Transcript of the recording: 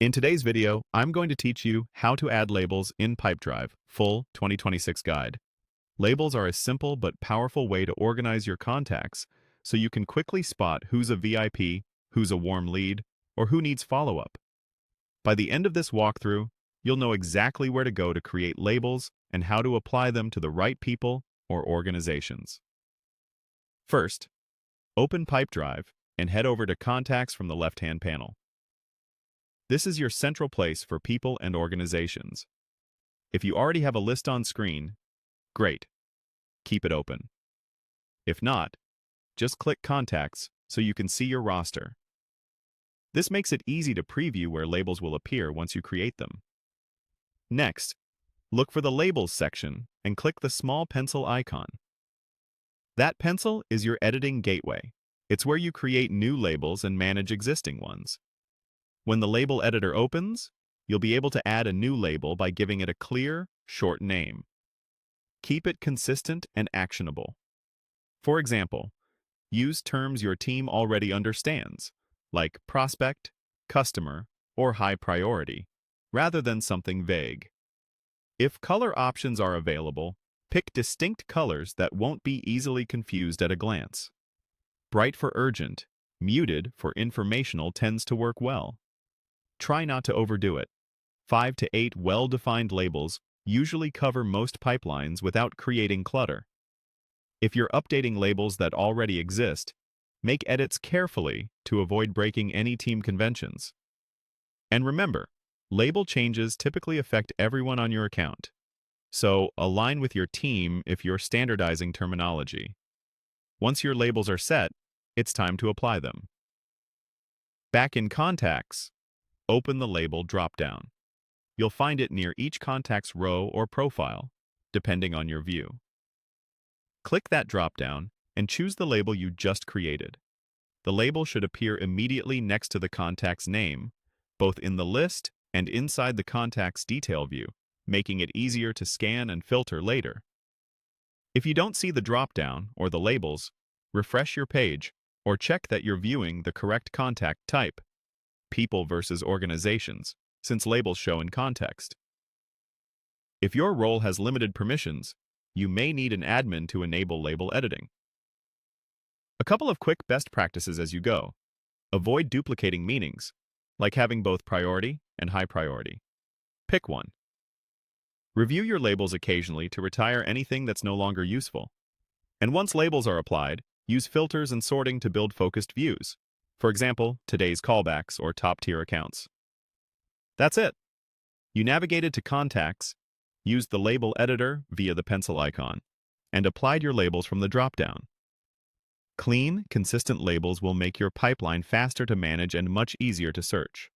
In today's video, I'm going to teach you how to add labels in Pipedrive, full 2026 guide. Labels are a simple but powerful way to organize your contacts so you can quickly spot who's a VIP, who's a warm lead, or who needs follow-up. By the end of this walkthrough, you'll know exactly where to go to create labels and how to apply them to the right people or organizations. First, open Pipedrive and head over to Contacts from the left-hand panel. This is your central place for people and organizations. If you already have a list on screen, great. Keep it open. If not, just click Contacts so you can see your roster. This makes it easy to preview where labels will appear once you create them. Next, look for the Labels section and click the small pencil icon. That pencil is your editing gateway. It's where you create new labels and manage existing ones. When the label editor opens, you'll be able to add a new label by giving it a clear, short name. Keep it consistent and actionable. For example, use terms your team already understands, like prospect, customer, or high priority, rather than something vague. If color options are available, pick distinct colors that won't be easily confused at a glance. Bright for urgent, muted for informational tends to work well. Try not to overdo it. 5 to 8 well-defined labels usually cover most pipelines without creating clutter. If you're updating labels that already exist, make edits carefully to avoid breaking any team conventions. And remember, label changes typically affect everyone on your account, so align with your team if you're standardizing terminology. Once your labels are set, it's time to apply them. Back in Contacts, open the Label drop-down. You'll find it near each contact's row or profile, depending on your view. Click that drop-down and choose the label you just created. The label should appear immediately next to the contact's name, both in the list and inside the contact's detail view, making it easier to scan and filter later. If you don't see the drop-down or the labels, refresh your page or check that you're viewing the correct contact type. People versus organizations, since labels show in context. If your role has limited permissions, you may need an admin to enable label editing. A couple of quick best practices as you go. Avoid duplicating meanings, like having both priority and high priority. Pick one. Review your labels occasionally to retire anything that's no longer useful. And once labels are applied, use filters and sorting to build focused views. For example, today's callbacks or top-tier accounts. That's it. You navigated to Contacts, used the label editor via the pencil icon, and applied your labels from the drop-down. Clean, consistent labels will make your pipeline faster to manage and much easier to search.